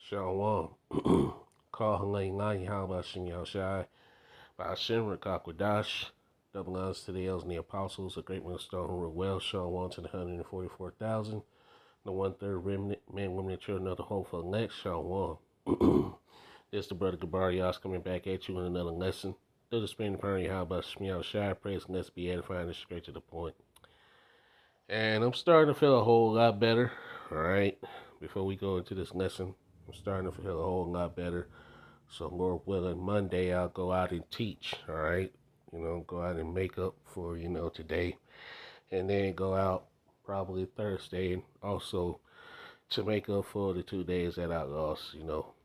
Shalom. Call Helene Lai Habashim Yahushai, Bashim Rakakwadash, double honors to the elders and the apostles, a great millstone who rule well, Shalom to the 144,000, the one-third remnant, men, women, and children of the hopeful elect, Shalom. This is the brother Gabar Yas coming back at you with another lesson. Through the spirit and power of Yahushai, Yahushai, praise and let's be edifying and straight to the point. And I'm starting to feel a whole lot better, alright? Before we go into this lesson, I'm starting to feel a whole lot better. So Lord willing, Monday I'll go out and teach, all right? Go out and make up for, today. And then go out probably Thursday and also to make up for the 2 days that I lost,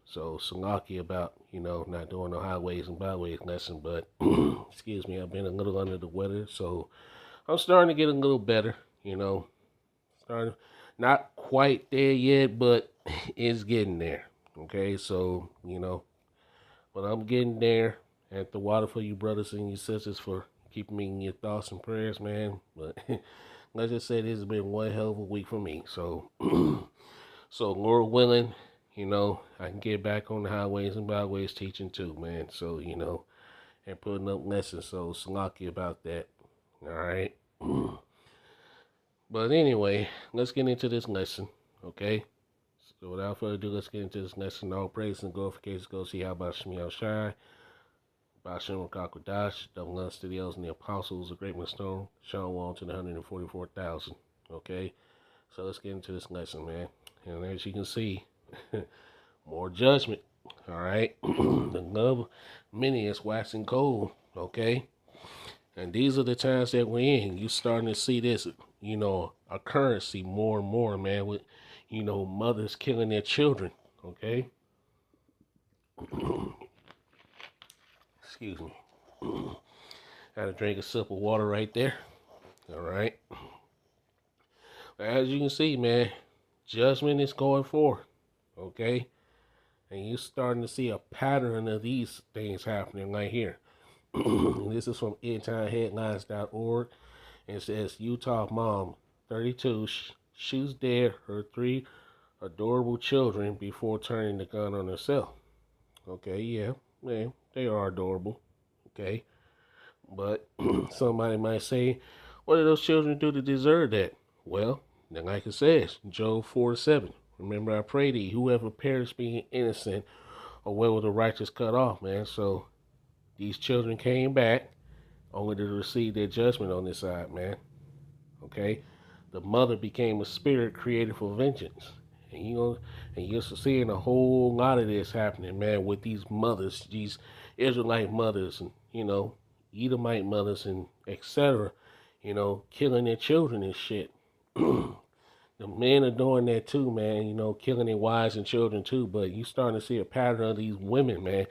So Salaki about, not doing the highways and byways lesson, but excuse me, I've been a little under the weather, so I'm starting to get a little better, starting not quite there yet, but it's getting there. Okay, so but I'm getting there. At the water for you brothers and your sisters for keeping me in your thoughts and prayers, man. But let's just say this has been one hell of a week for me. So so Lord willing, I can get back on the highways and byways teaching too, man. So, and putting up lessons. So Salaki about that. All right. But anyway, let's get into this lesson, okay? So without further ado, let's get into this lesson. All praise and glorification go see how about Shemiel Shai, Bashim Rakakwadash, double honors to the elders and the apostles, a great millstone, Shalom to the 144,000, okay? So let's get into this lesson, man. And as you can see, more judgment, all right? The love of many is waxing cold, okay? And these are the times that we're in. You starting to see this, occurrence more and more, man, with, mothers killing their children, okay? Excuse me. Had to drink a sip of water right there, all right? As you can see, man, judgment is going forth, okay? And you're starting to see a pattern of these things happening right here. This is from endtimeheadlines.org. And it says, Utah mom, 32, shoots dead her 3 adorable children before turning the gun on herself. Okay, yeah, man, they are adorable. Okay. But somebody might say, what did those children do to deserve that? Well, then like it says, Job 4:7. Remember I pray thee, whoever perished being innocent, or where will the righteous cut off, man? So these children came back only to receive their judgment on this side, man. Okay? The mother became a spirit created for vengeance. And you're seeing a whole lot of this happening, man, with these mothers, these Israelite mothers and, Edomite mothers and etc., killing their children and shit. The men are doing that too, man, killing their wives and children too, but you starting to see a pattern of these women, man.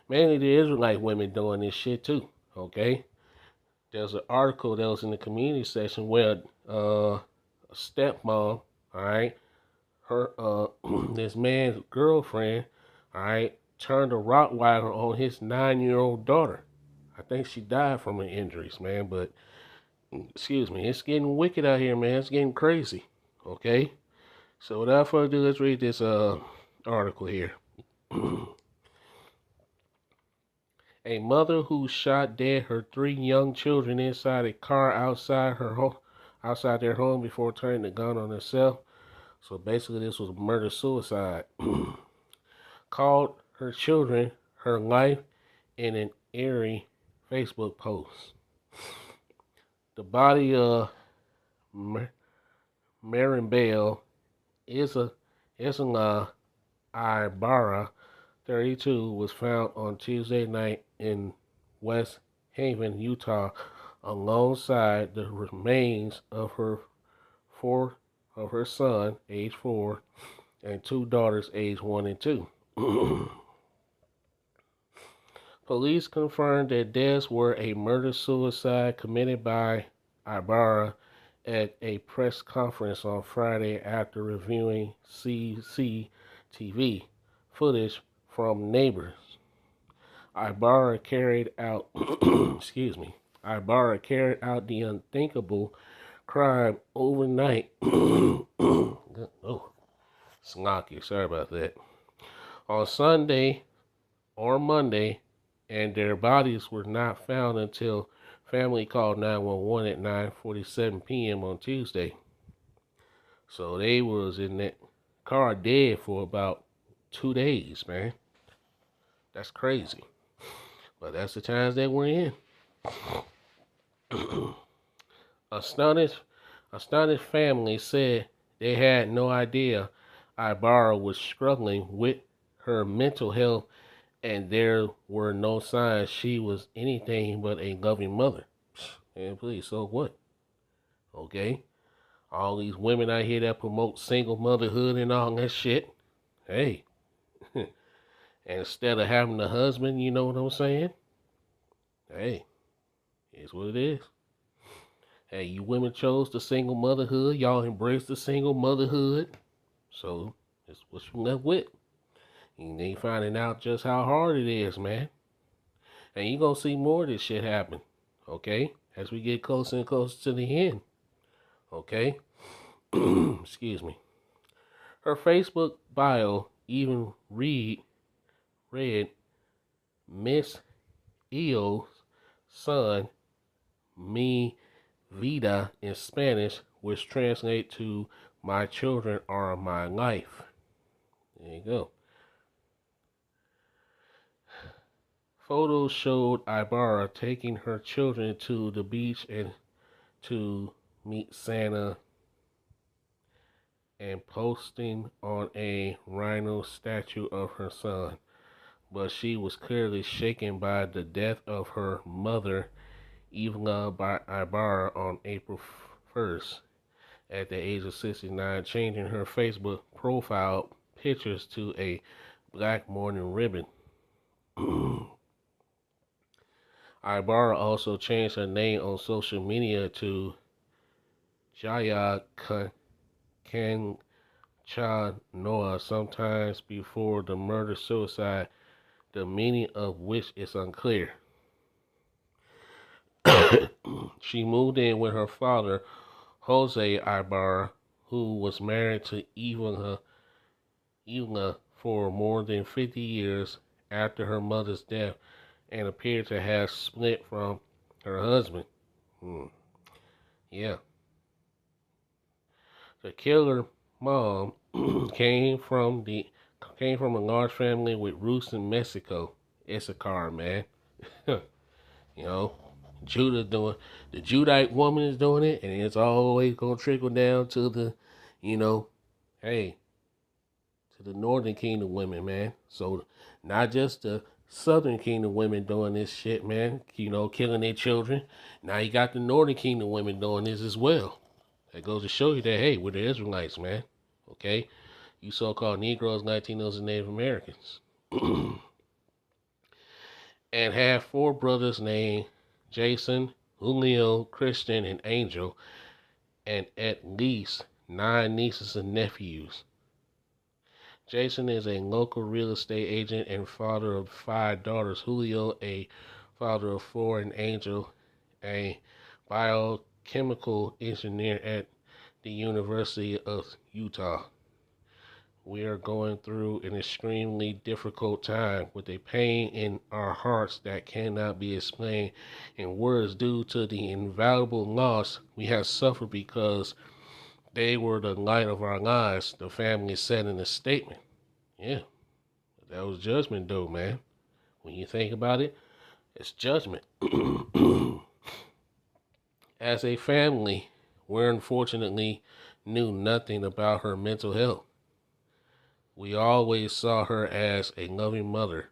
Mainly the Israelite women doing this shit too, okay? There's an article that was in the community section where a stepmom, all right, her this man's girlfriend, all right, turned a Rottweiler on his 9-year-old daughter. I think she died from her injuries, man, but excuse me, it's getting wicked out here, man. It's getting crazy. Okay? So without further ado, let's read this article here. A mother who shot dead her 3 young children inside a car outside their home before turning the gun on herself. So basically, this was murder-suicide. Called her children her life in an eerie Facebook post. The body of Maribel Isla Ibarra, 32, was found on Tuesday night in West Haven, Utah, alongside the remains of her son, age 4, and 2 daughters, age 1 and 2. Police confirmed that deaths were a murder-suicide committed by Ibarra at a press conference on Friday after reviewing CCTV footage from neighbors. Ibarra carried out Ibarra carried out the unthinkable crime overnight. Oh, Slocky, sorry about that. on Sunday or Monday, and their bodies were not found until family called 911 at 9:47 p.m. on Tuesday. So they was in that car dead for about 2 days, man. That's crazy. But that's the times that we're in. Astonished family said they had no idea Ibarra was struggling with her mental health, and there were no signs she was anything but a loving mother. And please, so what? Okay? All these women out here that promote single motherhood and all that shit. Hey. And instead of having a husband, you know what I'm saying? Hey, it's what it is. Hey, you women chose the single motherhood. Y'all embrace the single motherhood. So, it's what you left with. And they finding out just how hard it is, man. And you gonna see more of this shit happen. Okay? As we get closer and closer to the end. Okay? Excuse me. Her Facebook bio even read Miss Eo's son, Mi Vida in Spanish, which translates to my children are my life. There you go. Photos showed Ibarra taking her children to the beach and to meet Santa and posting on a rhino statue of her son. But she was clearly shaken by the death of her mother, Evelyn Ibarra, on April 1st at the age of 69, changing her Facebook profile pictures to a black mourning ribbon. Ibarra also changed her name on social media to Jaya Kanchanoa sometimes before the murder-suicide, the meaning of which is unclear. She moved in with her father, Jose Ibarra, who was married to Evelyn for more than 50 years after her mother's death, and appeared to have split from her husband. Yeah. The killer mom came from a large family with roots in Mexico. Issachar, man. You know, the Judite woman is doing it, and it's always gonna trickle down to the, hey, to the Northern Kingdom women, man. So not just the Southern Kingdom women doing this shit, man. Killing their children. Now you got the Northern Kingdom women doing this as well. That goes to show you that, hey, we're the Israelites, man. Okay? You so-called Negroes, Latinos, and Native Americans. And have 4 brothers named Jason, Julio, Christian, and Angel, and at least 9 nieces and nephews. Jason is a local real estate agent and father of 5 daughters. Julio, a father of 4, and Angel, a biochemical engineer at the University of Utah. We are going through an extremely difficult time with a pain in our hearts that cannot be explained in words due to the invaluable loss we have suffered because they were the light of our lives, the family said in a statement. Yeah, that was judgment though, man. When you think about it, it's judgment. As a family, we unfortunately knew nothing about her mental health. We always saw her as a loving mother,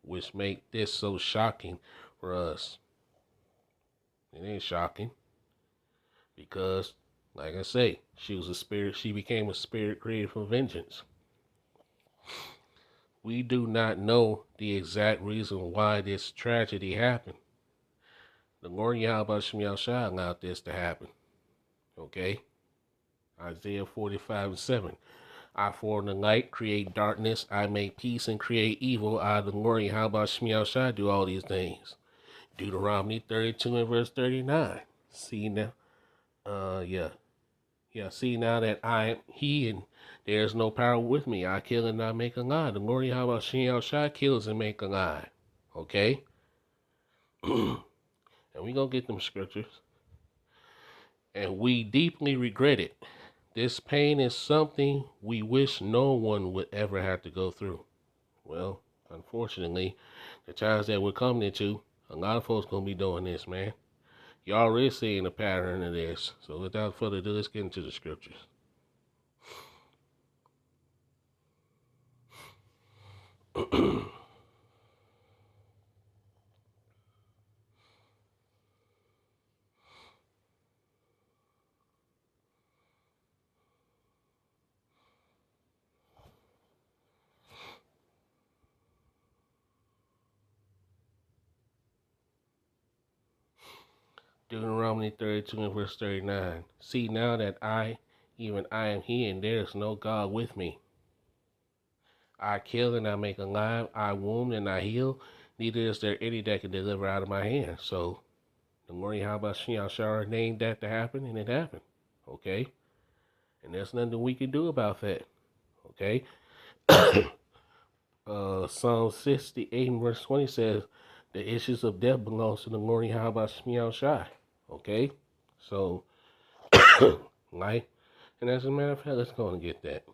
which made this so shocking for us. It ain't shocking because, like I say, she was a spirit. She became a spirit created for vengeance. We do not know the exact reason why this tragedy happened. The Lord Yahweh Shem Yahushua allowed this to happen. Okay? Isaiah 45:7. I form the light, create darkness. I make peace and create evil. I, the Lord Yahweh Shem Yahushua, do all these things. Deuteronomy 32 and verse 39. See now, see now that I am He, and There is no power with me. I kill and I make alive. The Lord Yahweh Shem Shai kills and make alive. Okay? And we gonna get them scriptures. And we deeply regret it. This pain is something we wish no one would ever have to go through. Well, unfortunately, the times that we're coming into, a lot of folks gonna be doing this, man. You're already seeing a pattern of this. So without further ado, let's get into the scriptures. Deuteronomy 32 and verse 39. See now that I, even I am he, and there is no God with me. I kill and I make alive, I wound and I heal, neither is there any that can deliver out of my hand. So the Lord Yahweh Shem Shai named that to happen, and it happened. Okay? And there's nothing we can do about that. Okay? Psalm 68 and verse 20 says, the issues of death belongs to the Lord Yahweh Shem Shai. Okay? So, like, and as a matter of fact, let's go and get that.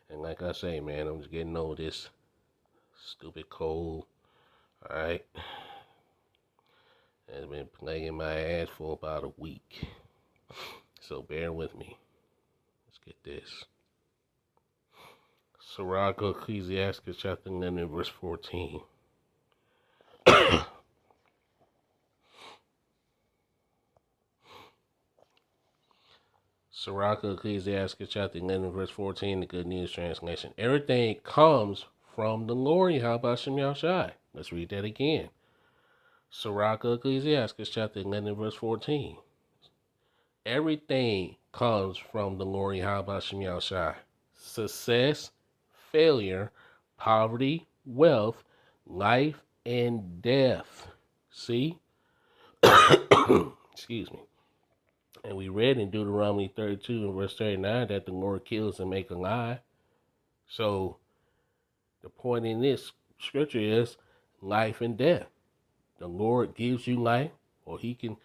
And like I say, man, I'm just getting over this stupid cold. Alright? It's been plaguing my ass for about a week. So bear with me. Let's get this. Sirach Ecclesiastes chapter 11 verse 14. Sirach Ecclesiastes chapter 11 verse 14, the Good News Translation. Everything comes from the Lord Yahweh Shem Shai. Let's read that again. Sirach Ecclesiastes chapter 11 verse 14. Everything comes from the Lord Yahweh Shem Shai. Success, failure, poverty, wealth, life, and death. See? Excuse me. And we read in Deuteronomy 32 and verse 39 that the Lord kills and make alive. So the point in this scripture is life and death. The Lord gives you life, or he can,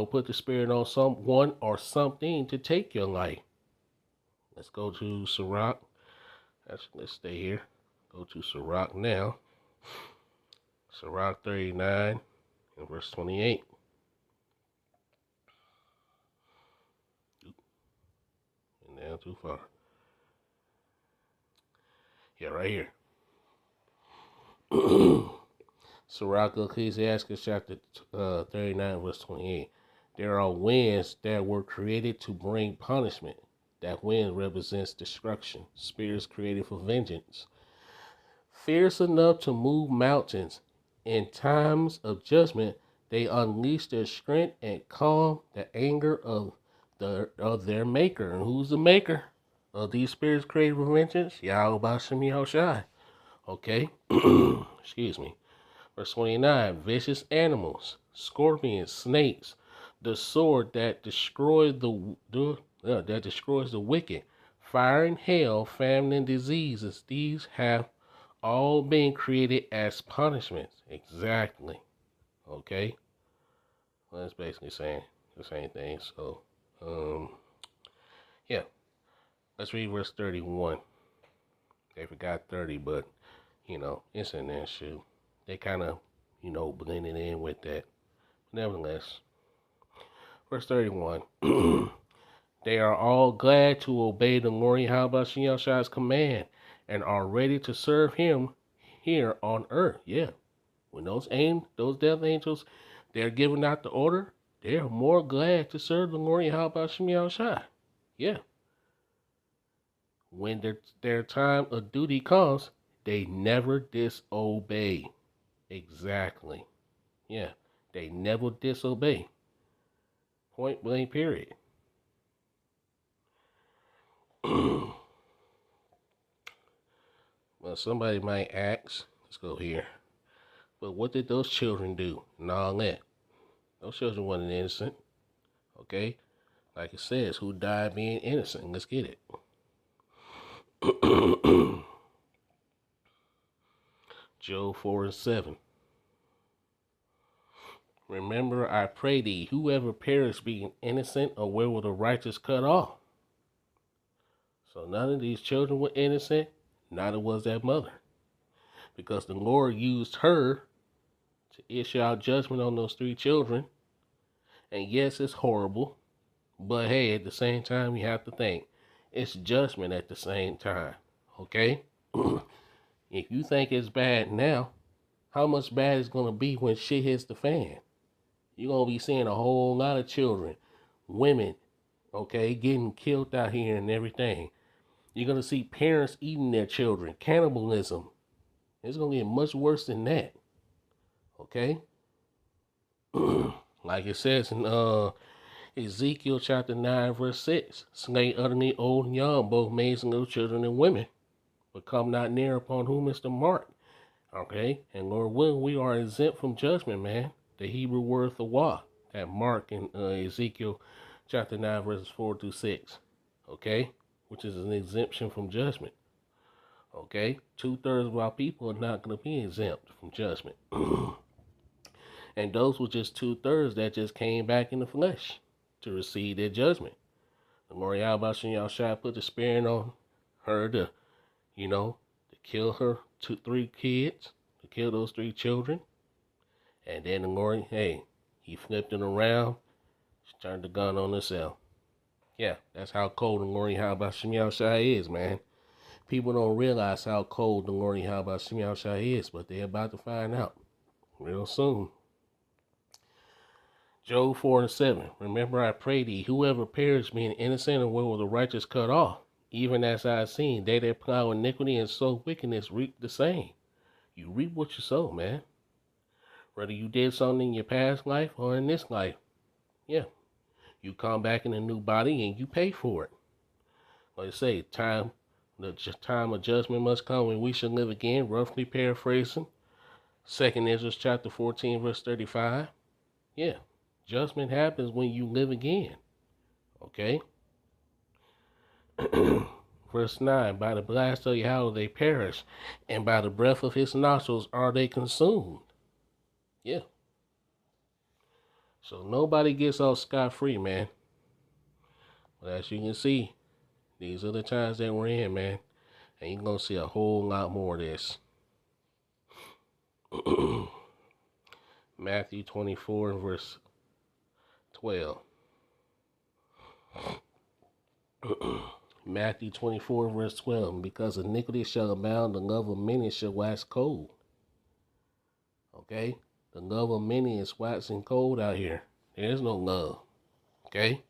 put the spirit on someone or something to take your life. Let's go to Sirach. Let's stay here. Go to Sirach now. Sirach 39 and verse 28. And down too far. Yeah, right here. Sirach Ecclesiastes chapter 39 verse 28. There are winds that were created to bring punishment. That wind represents destruction. Spirits created for vengeance. Fierce enough to move mountains. In times of judgment, they unleash their strength and calm the anger of their maker. And who's the maker of these spirits created for vengeance? Yahweh Shem Shai. Okay? Excuse me. Verse 29, vicious animals, scorpions, snakes, the sword that destroys the wicked, fire and hail, famine and diseases. These have all been created as punishments. Exactly. Okay. Well, that's basically saying the same thing. So, yeah. Let's read verse 31. They forgot 30, but it's in there. Shoot. They kind of, blended in with that. Nevertheless, verse 31. They are all glad to obey the Lord Yahweh Shem Shai's command and are ready to serve him here on earth. Yeah. When those death angels, they're giving out the order, they're more glad to serve the Lord Yahweh Shem Shai. Yeah. When their time of duty comes, they never disobey. Exactly. Yeah. They never disobey. Point blank, period. Well, somebody might ask, let's go here. But what did those children do and all that? Those children weren't innocent. Okay? Like it says, who died being innocent. Let's get it. Job 4:7. Remember, I pray thee, whoever perished being innocent, or where were the righteous cut off? So none of these children were innocent, neither was that mother. Because the Lord used her to issue out judgment on those 3 children. And yes, it's horrible. But hey, at the same time, you have to think it's judgment at the same time. Okay? If you think it's bad now, how much bad is going to be when shit hits the fan? You're going to be seeing a whole lot of children, women, okay, getting killed out here and everything. You're going to see parents eating their children, cannibalism. It's going to get much worse than that. Okay? Like it says in Ezekiel chapter 9, verse 6, slay utterly old and young, both maids and little children and women, but come not near upon whom is the mark. Okay? And Lord willing, we are exempt from judgment, man. The Hebrew word thawah, that mark in Ezekiel chapter 9, verses 4 through 6. Okay? Which is an exemption from judgment. Okay? 2/3 of our people are not going to be exempt from judgment. And those were just 2/3 that just came back in the flesh to receive their judgment. The Lord Yahweh Shai put the spirit on her to, to kill her 3 kids, to kill those 3 children. And then the Lord, he flipped it around, turned the gun on herself. Yeah, that's how cold the Lord Yahweh Shai is, man. People don't realize how cold the Lord Yahweh Shai is, but they're about to find out real soon. Job 4:7. Remember, I pray thee, whoever perished being innocent, and where were the righteous cut off? Even as I have seen, they that plow iniquity and sow wickedness reap the same. You reap what you sow, man. Whether you did something in your past life or in this life, yeah, you come back in a new body and you pay for it. Like I say, the time of judgment must come when we shall live again. Roughly paraphrasing, 2 Ezra chapter 14, verse 35. Yeah, judgment happens when you live again. Okay. Verse 9, by the blast of Yahweh they perish, and by the breath of his nostrils are they consumed. Yeah. So nobody gets off scot-free, man. But as you can see, these are the times that we're in, man. And you're going to see a whole lot more of this. Matthew 24 and verse 12. Matthew 24 verse 12. Because iniquity shall abound, the love of many shall wax cold. Okay? The love of many is waxing cold out here. There's no love. Okay?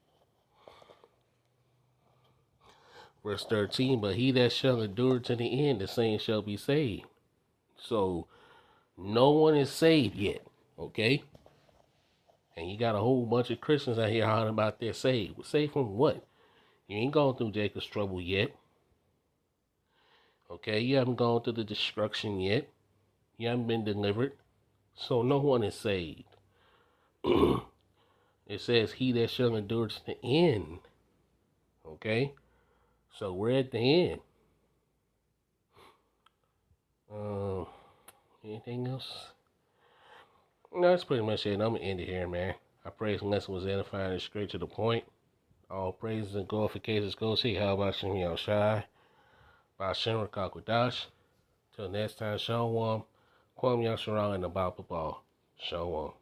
Verse 13. But he that shall endure to the end, the same shall be saved. So, no one is saved yet. Okay? And you got a whole bunch of Christians out here hollering about they're saved. Saved from what? You ain't gone through Jacob's trouble yet. Okay, you haven't gone through the destruction yet. You haven't been delivered. So no one is saved. It says, he that shall endure to the end. Okay? So we're at the end. Anything else? No, that's pretty much it. I'm going to end it here, man. I pray this lesson was edifying and straight to the point. All praises and glorifications goes here. How about Shem Yahushai? By Shem Rakakwadash. Till next time, Shalom. Kwam Yasharal and the Baba Ball. Shalom.